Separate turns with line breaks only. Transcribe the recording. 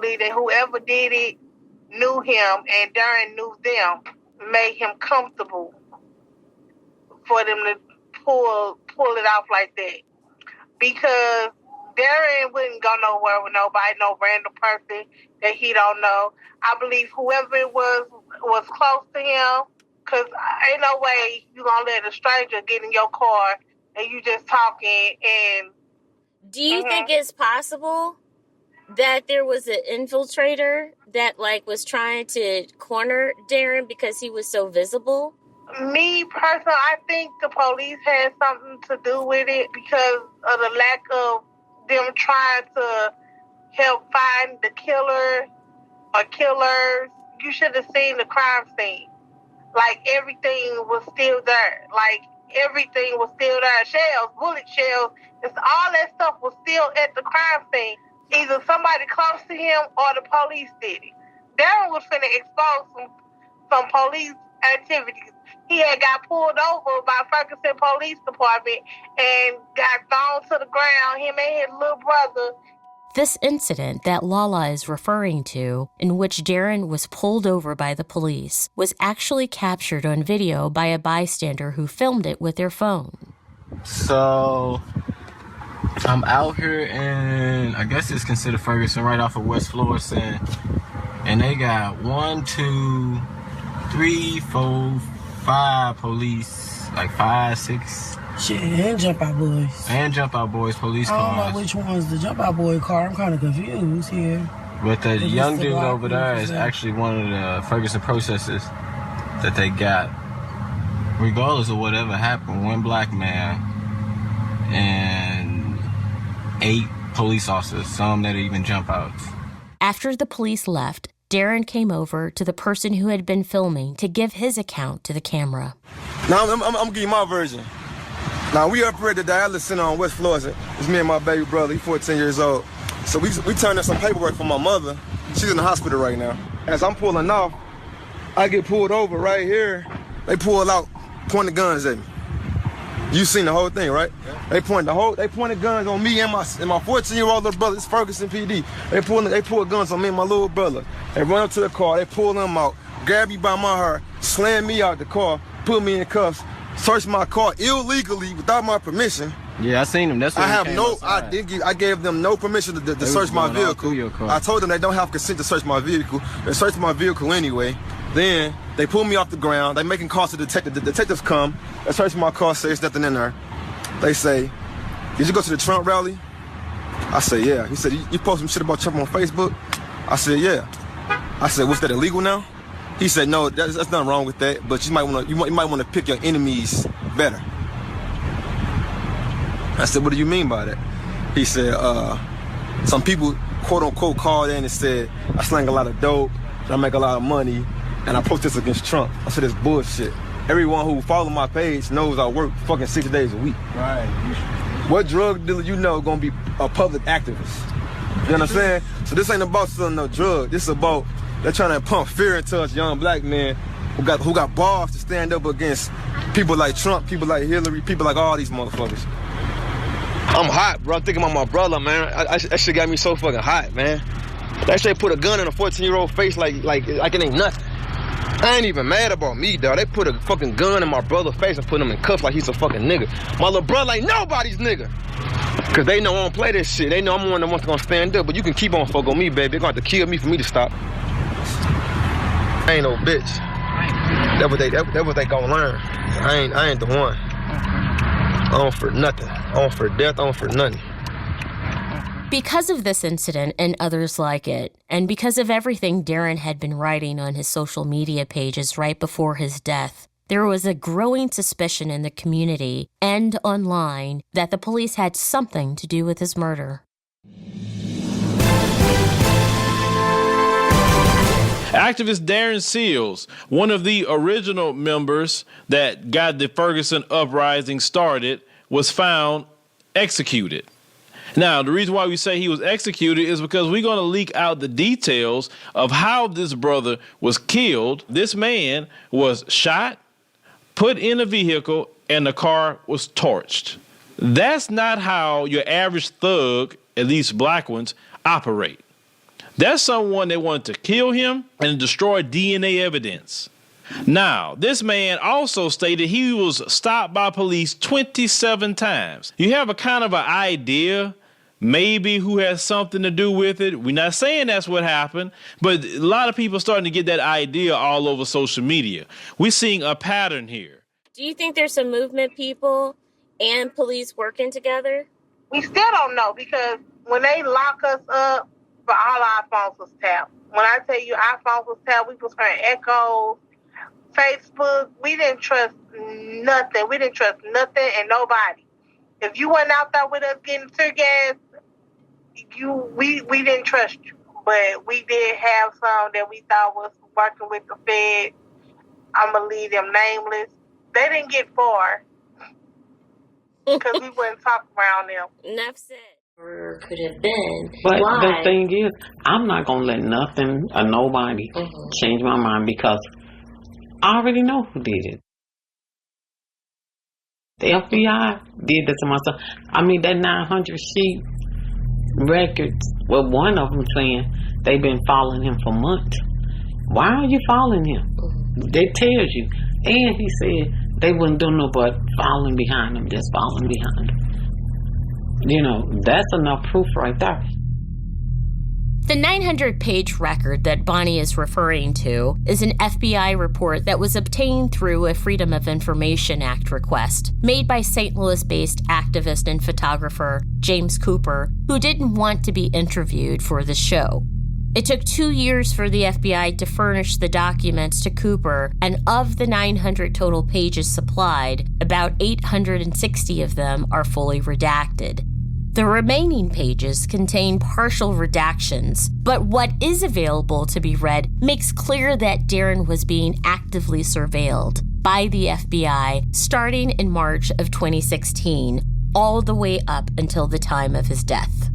believe that whoever did it knew him and Darren knew them, made him comfortable for them to pull it off like that. Because Darren wouldn't go nowhere with nobody, no random person that he don't know. I believe whoever it was close to him, because ain't no way you gonna let a stranger get in your car and you just talking and...
Do you think it's possible that there was an infiltrator that, like, was trying to corner Darren because he was so visible?
Me, personally, I think the police had something to do with it because of the lack of them trying to help find the killer or killers. You should have seen the crime scene. Like, everything was still there. Like, everything was still there. Shells, bullet shells, all that stuff was still at the crime scene. Either somebody close to him or the police did it. Darren was finna expose some police activities. He had got pulled over by Ferguson Police Department and got thrown to the ground, him and his little brother.
This incident that Lala is referring to, in which Darren was pulled over by the police, was actually captured on video by a bystander who filmed it with their phone.
So, I'm out here in, I guess it's considered Ferguson, right off of West Florissant. And they got 1, 2, 3, 4, 5 police, like 5, 6.
Shit, and Jump Out Boys.
And Jump Out Boys police cars.
I don't know which one's the Jump Out Boy car. I'm kind of confused here.
But the young dude over there is actually one of the Ferguson processors that they got. Regardless of whatever happened, 1 black man and 8 police officers, some that are even jump outs.
After the police left, Darren came over to the person who had been filming to give his account to the camera.
Now, I'm going to give you my version. Now, we up here at the dialysis center on West Florissant. It's me and my baby brother. He's 14 years old. So we turned in some paperwork for my mother. She's in the hospital right now. As I'm pulling off, I get pulled over right here. They pull out, pointed guns at me. You seen the whole thing, right? Yeah. They pointed guns on me and my 14-year-old little brother. It's Ferguson PD. They pulled guns on me and my little brother. They run up to the car. They pull them out, grab me by my hair, slam me out the car, put me in cuffs, search my car illegally without my permission.
Yeah, I seen them. That's what
I gave them no permission to search my vehicle. I told them they don't have consent to search my vehicle. They searched my vehicle anyway. Then they pull me off the ground. They making calls to the detective. The detectives come. They search my car, say there's nothing in there. They say, "Did you go to the Trump rally?" I said, "Yeah." He said, "You post some shit about Trump on Facebook?" I said, "Yeah." I said, "What's that, illegal now?" He said, "No, that's nothing wrong with that, but you might want to pick your enemies better." I said, "What do you mean by that?" He said, "Some people, quote unquote, called in and said I slang a lot of dope, I make a lot of money, and I protest against Trump." I said, "It's bullshit. Everyone who follows my page knows I work fucking 6 days a week. Right. What drug dealer you know gonna be a public activist? You know what I'm saying? So this ain't about selling no drug. This is about they're trying to pump fear into us young black men who got balls to stand up against people like Trump, people like Hillary, people like all these motherfuckers." I'm hot, bro. I'm thinking about my brother, man. That shit got me so fucking hot, man. That shit put a gun in a 14-year-old face like it ain't nothing. I ain't even mad about me, dog. They put a fucking gun in my brother's face and put him in cuffs like he's a fucking nigga. My little brother ain't nobody's nigga. Cause they know I don't play this shit. They know I'm one of the ones gonna stand up, but you can keep on fucking me, baby. They're gonna have to kill me for me to stop. I ain't no bitch. That's what they gonna learn. I ain't the one. I don't for nothing. I don't for death. I don't for nothing.
Because of this incident and others like it, and because of everything Darren had been writing on his social media pages right before his death, there was a growing suspicion in the community and online that the police had something to do with his murder.
Activist Darren Seals, one of the original members that got the Ferguson Uprising started, was found executed. Now, the reason why we say he was executed is because we're going to leak out the details of how this brother was killed. This man was shot, put in a vehicle, and the car was torched. That's not how your average thug, at least black ones, operate. That's someone that wanted to kill him and destroy DNA evidence. Now, this man also stated he was stopped by police 27 times. You have a kind of an idea maybe who has something to do with it. We're not saying that's what happened, but a lot of people starting to get that idea all over social media. We're seeing a pattern here.
Do you think there's some movement people and police working together?
We still don't know, because when they lock us up, for all our phones was tapped. When I tell you our phones was tapped, we was hearing echoes, Facebook. We didn't trust nothing. We didn't trust nothing and nobody. If you went out there with us getting tear gas, we didn't trust you. But we did have some that we thought was working with the Fed. I'm going to leave them nameless. They didn't get far because we wouldn't talk around them.
Enough said. Or could have been.
But
Why?
the thing is, I'm not going to let nothing or nobody change my mind, because I already know who did it. The FBI did this to myself. I mean, that 900-sheet records, well, one of them saying they've been following him for months. Why are you following him? That tells you. And he said they wouldn't do no but following behind him, just following behind him. You know, that's enough proof right there.
The 900-page record that Bonnie is referring to is an FBI report that was obtained through a Freedom of Information Act request made by St. Louis-based activist and photographer James Cooper, who didn't want to be interviewed for the show. It took 2 years for the FBI to furnish the documents to Cooper, and of the 900 total pages supplied, about 860 of them are fully redacted. The remaining pages contain partial redactions, but what is available to be read makes clear that Darren was being actively surveilled by the FBI starting in March of 2016, all the way up until the time of his death.